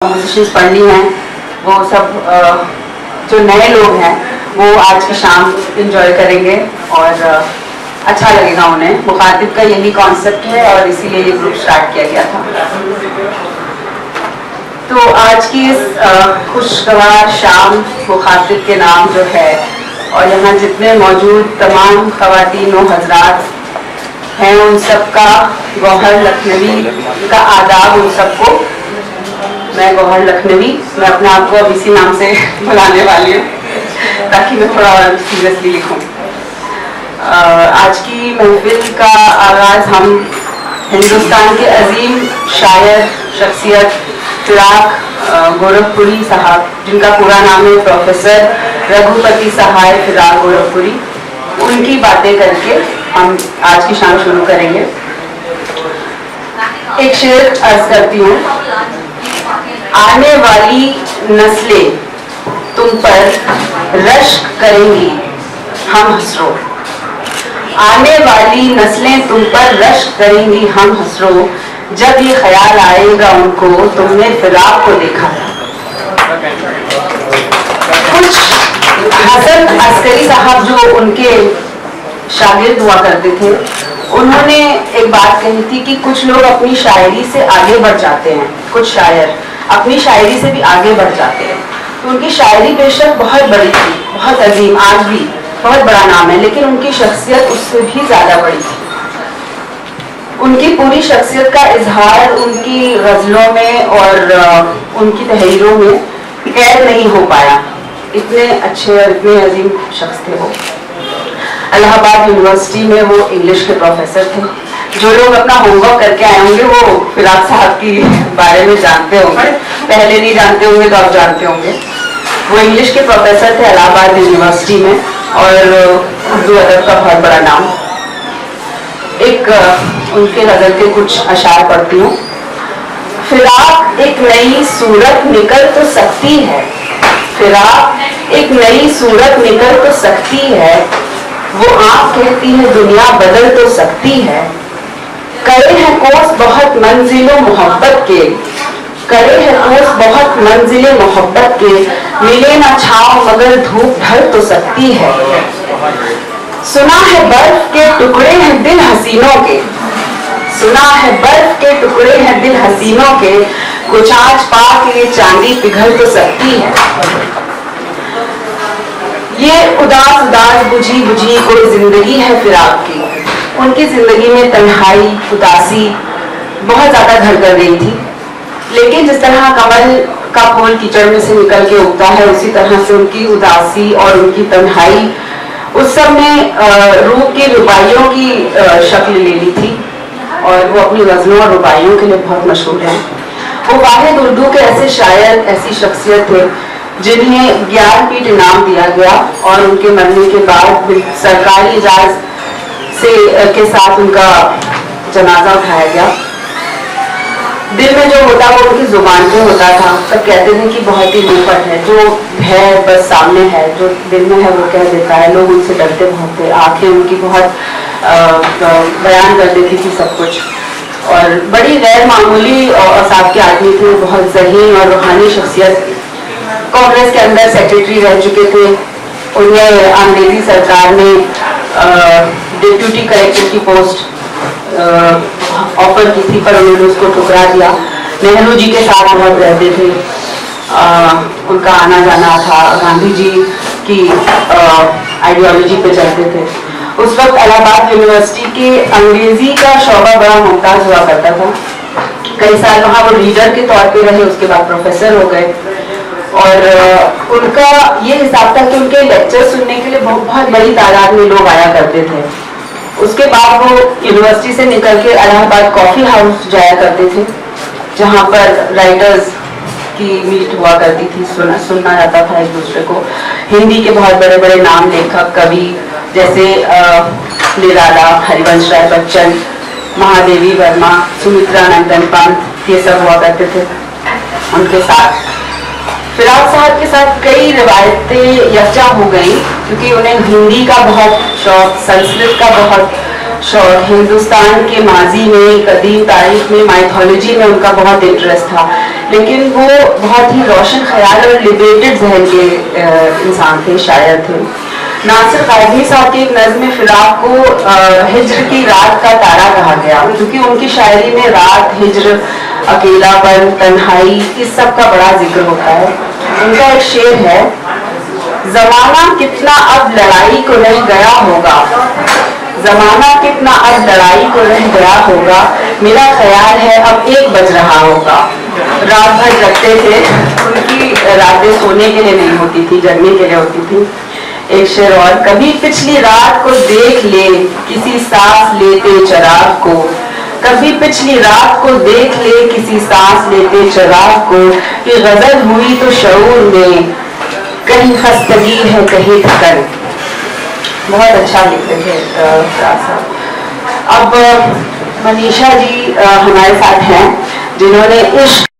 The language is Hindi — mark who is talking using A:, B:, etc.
A: कॉम्पोजिशंस पढ़नी हैं, वो सब जो नए लोग हैं वो आज की शाम इंजॉय करेंगे और अच्छा लगेगा उन्हें। मुखातिब का यही कॉन्सेप्ट है और इसीलिए ये ग्रुप स्टार्ट किया गया था। तो आज की इस खुशगवार शाम मुखातिब के नाम जो है और यहाँ जितने मौजूद तमाम ख़वातीन व हज़रात हैं उन सबका गौहर लखनवी का आदाब उन सबको। मैं गौहर लखनवी, मैं अपने आप को अब इसी नाम से बुलाने वाली हूँ ताकि मैं थोड़ा और सीरियसली लिखूँ। आज की महफिल का आगाज़ हम हिंदुस्तान के अजीम शायर शख्सियत फिराक गोरखपुरी साहब, जिनका पूरा नाम है प्रोफेसर रघुपति सहाय फिराक गोरखपुरी, उनकी बातें करके हम आज की शाम शुरू करेंगे। एक शेर अर्ज करती हूँ। आने वाली नस्लें तुम पर रश्क करेंगी हम हसरो, आने वाली नस्लें तुम पर रश्क करेंगी हम हसरो, जब ये ख्याल आएगा उनको तुमने फिराक को देखा। कुछ हसन अस्करी साहब जो उनके शागिर्द हुआ करते थे, उन्होंने एक बात कही थी कि कुछ लोग अपनी शायरी से आगे बढ़ जाते हैं, कुछ शायर अपनी शायरी से भी आगे बढ़ जाते हैं। तो उनकी शायरी बेशक बहुत बड़ी थी, बहुत अजीम, आज भी बहुत बड़ा नाम है, लेकिन उनकी शख्सियत उससे भी ज़्यादा बड़ी थी। उनकी पूरी शख्सियत का इजहार उनकी गज़लों में और उनकी तहरीरों में कैद नहीं हो पाया। इतने अच्छे और इतने अजीम शख्स थे वो। इलाहाबाद यूनिवर्सिटी में वो इंग्लिश के प्रोफेसर थे। जो लोग अपना होमवर्क करके आए होंगे वो फिराक साहब की बारे में जानते होंगे, पहले नहीं जानते होंगे तो अब जानते होंगे। वो इंग्लिश के प्रोफेसर थे इलाहाबाद यूनिवर्सिटी में और उर्दू अदब का बहुत बड़ा नाम। एक उनके गज़ल के कुछ अशार पढ़ती हूँ। फिराक एक नई सूरत निकल तो सकती है, फिराक एक नई सूरत निकल तो सकती है, वो आँख कहती है दुनिया बदल तो सकती है। करे हैं कोस बहुत मंजिलों मोहब्बत के, करे हैं कोस बहुत मंजिलें मोहब्बत के, मिले ना छाँव मगर धूप ढल तो सकती है। सुना है बर्फ के टुकड़े हैं दिल हसीनों के, सुना है बर्फ के टुकड़े हैं दिल हसीनों के, कुछ आज पाके ये चांदी पिघल तो सकती है। ये उदास उदास बुझी बुझी कोई जिंदगी है फिराक की। उनकी जिंदगी में तन्हाई उदासी बहुत ज्यादा घर कर गई थी, लेकिन जिस तरह कमल का फूल कीचड़ में से निकल के उगता है, उसी तरह से उनकी उदासी और उनकी तन्हाई उस सब में रूह की रुबाइयों की शक्ल ले ली थी और वो अपनी गज़लों और रुबाइयों के लिए बहुत मशहूर हैं। वो वाहिद उर्दू के ऐसे शायर, ऐसी शख्सियत थे जिन्हें ज्ञानपीठ इनाम दिया गया और उनके मरने के बाद सरकारी इजाज़त के साथ उनका जनाजा उठाया गया। दिल में जो होता वो उनकी जुबान पे होता था। सब कहते थे कि बहुत ही मुफत है, जो है बस सामने है, जो दिल में है वो कह देता है। लोग उनसे डरते बहुत थे, आंखें उनकी बहुत बयान कर देती थी सब कुछ, और बड़ी गैर मामूली और साथ के आदमी थे, बहुत ज़हीन और रूहानी शख्सियत। कांग्रेस के अंदर सेक्रेटरी रह चुके थे। उन्हें अंग्रेजी सरकार ने डिप्यूटी कलेक्टर की पोस्ट ऑफर की थी, पर उन्होंने उसको ठुकरा दिया। नेहरू जी के साथ बहुत रहते थे, उनका आना जाना था, गांधी जी की आइडियोलॉजी पे चलते थे। उस वक्त इलाहाबाद यूनिवर्सिटी के अंग्रेजी का शोबा बड़ा मुमताज़ हुआ करता था। कई साल वहाँ वो रीडर के तौर पे रहे, उसके बाद प्रोफेसर हो गए। और उनका ये हिसाब था कि उनके लेक्चर सुनने के लिए बहुत बड़ी तादाद में लोग आया करते थे। उसके बाद वो यूनिवर्सिटी से निकल के इलाहाबाद कॉफ़ी हाउस जाया करते थे, जहाँ पर राइटर्स की मीट हुआ करती थी, सुनना जाता था एक दूसरे को। हिंदी के बहुत बड़े बड़े नाम, लेखक, कवि जैसे निराला, हरिवंश राय बच्चन, महादेवी वर्मा, सुमित्रा नंदन पंत, ये सब हुआ करते थे उनके साथ। फिराक साहब के साथ कई रिवायतें यकजा हो गई, क्योंकि उन्हें हिंदी का बहुत शौक, संस्कृत का बहुत शौक, हिंदुस्तान के माजी में, कदीम तारीख में, माइथोलॉजी में उनका बहुत इंटरेस्ट था। लेकिन वो बहुत ही रोशन ख्याल और लिबरेटेड जहन के इंसान थे, शायर थे। नासिर काज़मी साहब की एक नज़्म फिराक को हिज्र की रात का तारा कहा गया, क्योंकि उनकी शायरी में रात, हिज्र, अकेलापन, तन्हाई, इस सब का बड़ा जिक्र होता है। उनका एक शेर है, जमाना कितना अब लड़ाई को रह गया होगा, जमाना कितना अब लड़ाई को रह गया होगा, मेरा ख्याल है अब 1 बज रहा होगा। रात भर जगते थे, उनकी रातें सोने के लिए नहीं होती थी, जगने के लिए होती थी। एक शेर और, कभी पिछली रात को देख ले किसी सांस लेते चिराग को, कभी पिछली रात को देख ले किसी सांस लेते चिराग को, कि गजल हुई तो शऊर में कहीं खस्तगी है कहीं थकन। बहुत अच्छा लिखते थे साहब। अब मनीषा जी हमारे साथ हैं, जिन्होंने इश्क